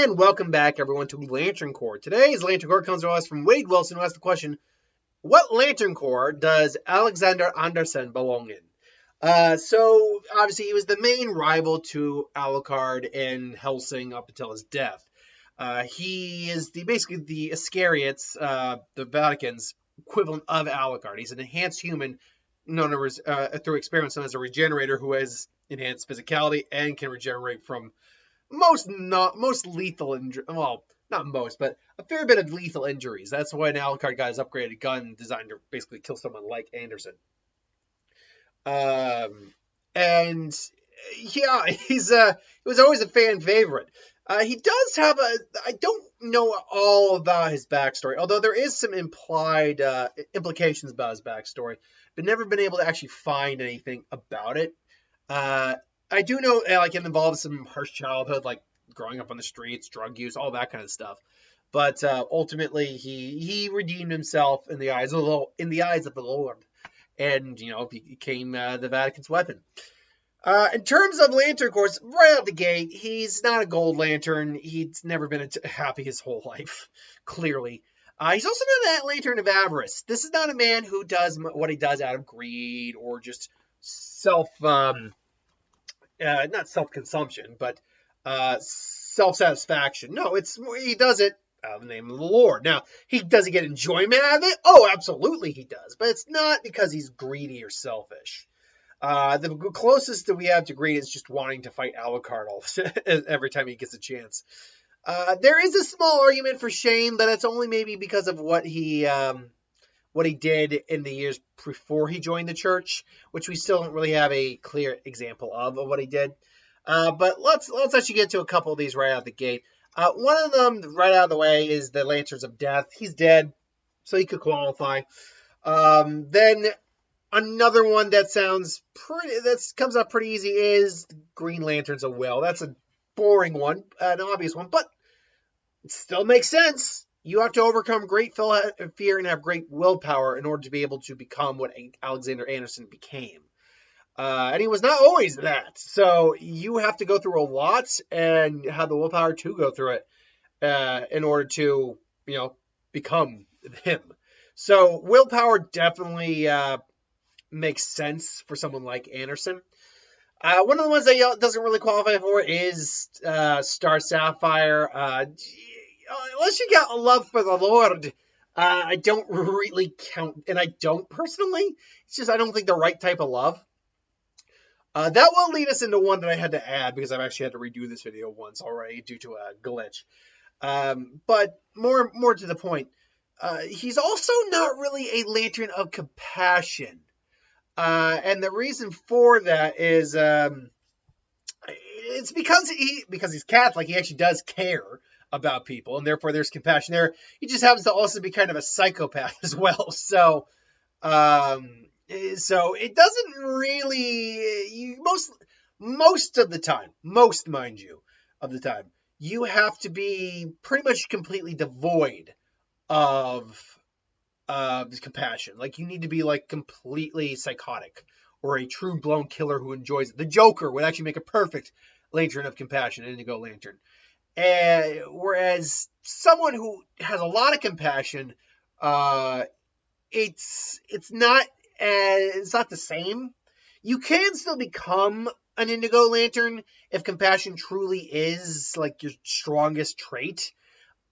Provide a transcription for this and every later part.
And welcome back, everyone, to Lantern Corps. Today's Lantern Corps comes to us from Wade Wilson, who asked the question, what Lantern Corps does Alexander Anderson belong in? So, obviously, he was the main rival to Alucard and Helsing up until his death. He is basically the Iscariots, the Vatican's equivalent of Alucard. He's an enhanced human known as, through experiments known as a regenerator who has enhanced physicality and can regenerate from most lethal injury. Well, not most, but a fair bit of lethal injuries. That's why an Alucard got his upgraded gun designed to basically kill someone like Anderson. And yeah, he was always a fan favorite. He does have I don't know all about his backstory, although there is some implied implications about his backstory, but never been able to actually find anything about it. I do know, like, it involves some harsh childhood, like growing up on the streets, drug use, all that kind of stuff. But ultimately, he redeemed himself in the eyes of the Lord, and became the Vatican's weapon. In terms of Lantern Corps, right out the gate, he's not a Gold Lantern. He's never been happy his whole life, clearly. He's also not that Lantern of avarice. This is not a man who does what he does out of greed or just not self-consumption, but self-satisfaction. No, he does it out of the name of the Lord. Now, does he get enjoyment out of it? Oh, absolutely he does. But it's not because he's greedy or selfish. The closest that we have to greed is just wanting to fight Alucard every time he gets a chance. There is a small argument for shame, but it's only maybe because of what he did in the years before he joined the church, which we still don't really have a clear example of what he did. But let's actually get to a couple of these right out the gate. One of them right out of the way is the Lancers of Death. He's dead, so he could qualify. Then another one that comes up pretty easy is Green Lanterns of Will. That's a boring one, an obvious one, but it still makes sense. You have to overcome great fear and have great willpower in order to be able to become what Alexander Anderson became. And he was not always that. So you have to go through a lot and have the willpower to go through it in order to, become him. So willpower definitely makes sense for someone like Anderson. One of the ones that doesn't really qualify for is Star Sapphire. Unless you got a love for the Lord, I don't really count, and I don't personally. It's just I don't think the right type of love. That will lead us into one that I had to add because I've actually had to redo this video once already due to a glitch. But more to the point, he's also not really a Lantern of Compassion. And the reason for that is it's because he's Catholic, he actually does care about people, and therefore there's compassion there. He just happens to also be kind of a psychopath as well. So it doesn't really most of the time, mind you, of the time, you have to be pretty much completely devoid of compassion. Like, you need to be like completely psychotic or a true blown killer who enjoys it. The Joker would actually make a perfect Lantern of Compassion, Indigo Lantern. Whereas someone who has a lot of compassion, it's not the same. You can still become an Indigo Lantern if compassion truly is like your strongest trait,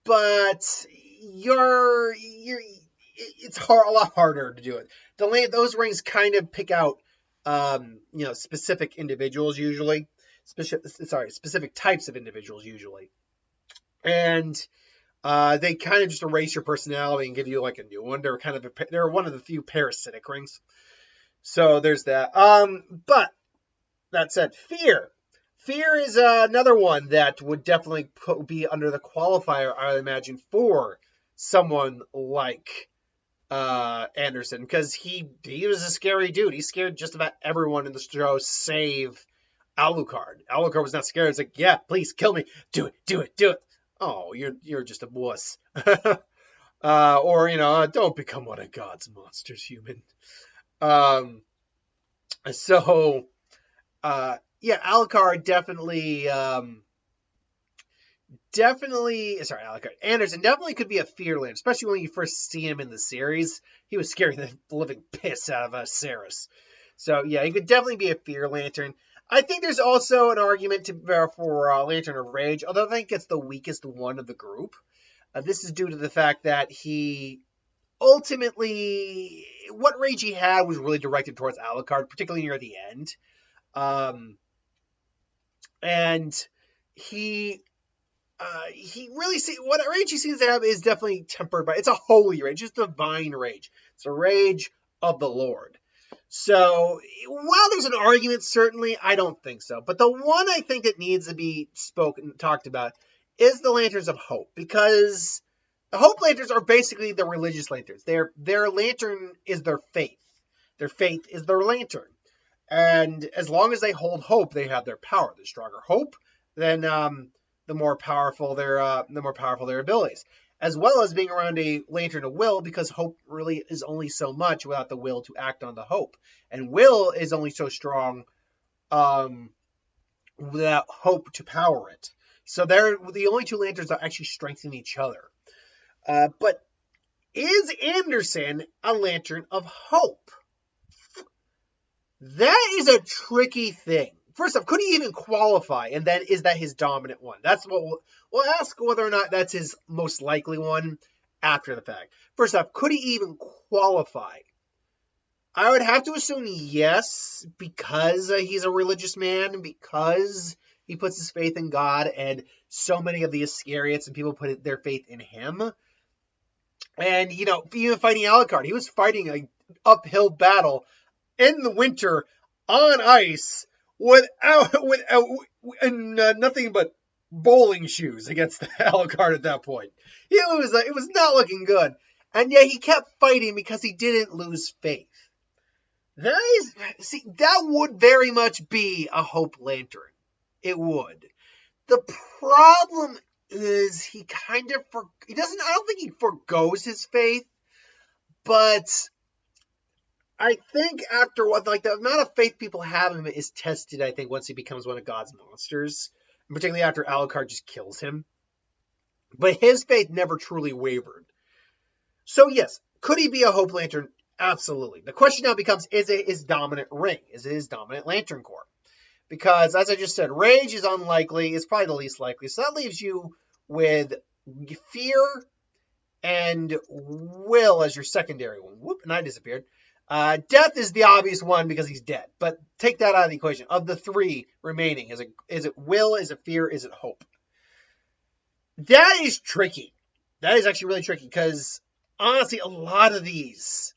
but it's a lot harder to do it. Those rings kind of pick out specific individuals usually. Specific types of individuals usually. And they kind of just erase your personality and give you like a new one. They're one of the few parasitic rings. So there's that. But that said, fear. Fear is another one that would definitely be under the qualifier, I imagine, for someone like Anderson, because he was a scary dude. He scared just about everyone in the show save Alucard. Alucard was not scared. It's like, yeah, please kill me. Do it. Oh, you're just a wuss. Or don't become one of God's monsters, human. Alucard definitely Anderson definitely could be a fear lantern, especially when you first see him in the series. He was scaring the living piss out of Ceres. So yeah, he could definitely be a fear lantern. I think there's also an argument for Lantern of Rage, although I think it's the weakest one of the group. This is due to the fact that he ultimately, what rage he had was really directed towards Alucard, particularly near the end. And he really what rage he seems to have is definitely tempered by, it's a holy rage, it's divine rage. It's a rage of the Lord. So while there's an argument, certainly I don't think so. But the one I think that needs to be talked about is the Lanterns of Hope, because the Hope Lanterns are basically the religious lanterns. Their lantern is their faith. Their faith is their lantern. And as long as they hold hope, they have their power. The stronger hope, then the more powerful their abilities. As well as being around a lantern of will, because hope really is only so much without the will to act on the hope. And will is only so strong without hope to power it. So they're the only two lanterns that actually strengthen each other. But is Anderson a lantern of hope? That is a tricky thing. First off, could he even qualify? And then is that his dominant one? That's what we'll ask whether or not that's his most likely one after the fact. First off, could he even qualify? I would have to assume yes, because he's a religious man, because he puts his faith in God, and so many of the Iscariots and people put their faith in him. And, even fighting Alucard, he was fighting an uphill battle in the winter on ice without nothing but bowling shoes against the Alucard at that point. It was not looking good, and yet he kept fighting because he didn't lose faith. That would very much be a Hope Lantern. It would. The problem is he I don't think he forgoes his faith, but I think after the amount of faith people have in him is tested, I think, once he becomes one of God's monsters, and particularly after Alucard just kills him. But his faith never truly wavered. So yes, could he be a Hope Lantern? Absolutely. The question now becomes, is it his dominant ring? Is it his dominant Lantern Corps? Because, as I just said, Rage is unlikely. It's probably the least likely. So that leaves you with Fear and Will as your secondary one. Whoop, and I disappeared. Death is the obvious one because he's dead. But take that out of the equation. Of the three remaining, is it Will, is it Fear, is it Hope? That is tricky. That is actually really tricky because, honestly, a lot of these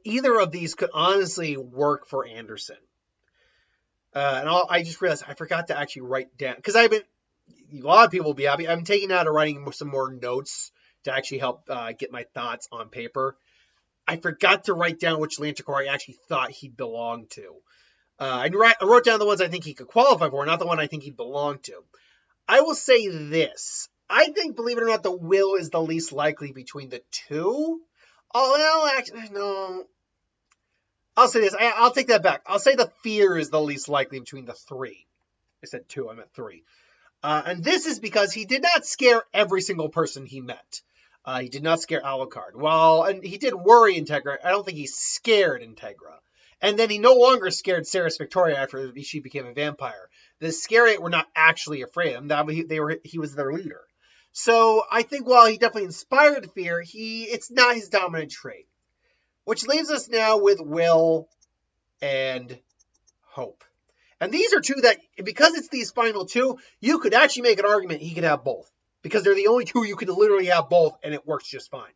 either of these could honestly work for Anderson. And I just realized I forgot to actually write down, because a lot of people will be happy. I'm taking out and writing some more notes to actually help get my thoughts on paper. I forgot to write down which Lantern Corps I actually thought he belonged to. I wrote down the ones I think he could qualify for, not the one I think he belonged to. I will say this. I think, believe it or not, the Will is the least likely between the two. Oh, well, actually, no. I'll say this. I'll take that back. I'll say the Fear is the least likely between the three. I said two. I meant three. And this is because he did not scare every single person he met. He did not scare Alucard. And he did worry Integra. I don't think he scared Integra. And then he no longer scared Ceres Victoria after she became a vampire. The Iscariot were not actually afraid of him. He was their leader. So I think while he definitely inspired Fear, it's not his dominant trait. Which leaves us now with Will and Hope. And these are two that, because it's these final two, you could actually make an argument he could have both. Because they're the only two you could literally have both, and it works just fine.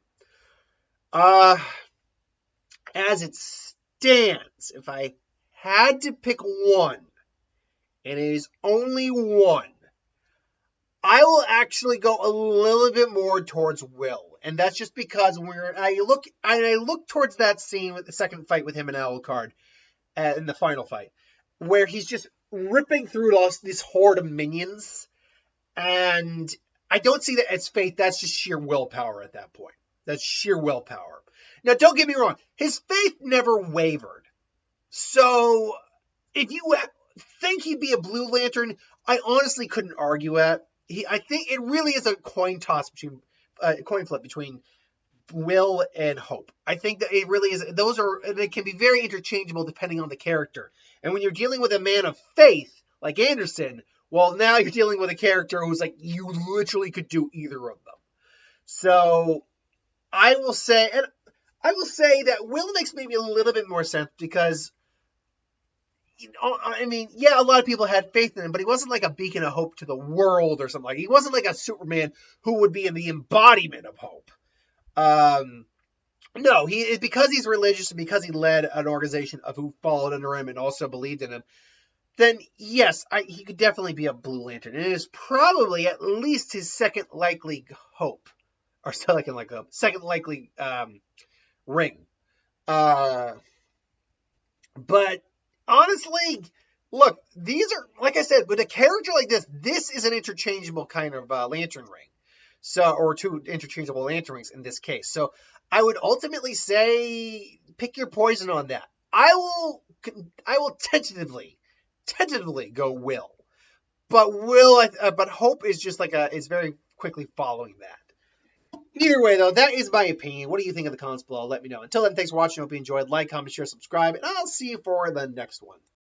As it stands, if I had to pick one, and it is only one, I will actually go a little bit more towards Will. And that's just because I look towards that scene with the second fight with him and Alucard in the final fight, where he's just ripping through this horde of minions, and I don't see that as faith. That's just sheer willpower at that point. That's sheer willpower. Now, don't get me wrong. His faith never wavered. So, think he'd be a Blue Lantern, I honestly couldn't argue it. I think it really is a coin flip between Will and Hope. I think that it really is. They can be very interchangeable depending on the character. And when you're dealing with a man of faith like Anderson, well, now you're dealing with a character who's like, you literally could do either of them. So I will say that Will makes maybe a little bit more sense because, I mean, yeah, a lot of people had faith in him, but he wasn't like a beacon of hope to the world or something. He wasn't like a Superman who would be in the embodiment of hope. No, because he's religious and because he led an organization of who followed under him and also believed in him. Then yes, he could definitely be a Blue Lantern. And it is probably at least his second likely hope, or second likely ring. But honestly, look, these are, like I said, with a character like this is an interchangeable kind of lantern ring. So, or two interchangeable lantern rings in this case. So I would ultimately say pick your poison on that. I will tentatively go Will, but Hope is just is very quickly following that. Either way, though, that is my opinion. What do you think of the comments below? Let me know. Until then, thanks for watching. Hope you enjoyed. Like, comment, share, subscribe, and I'll see you for the next one.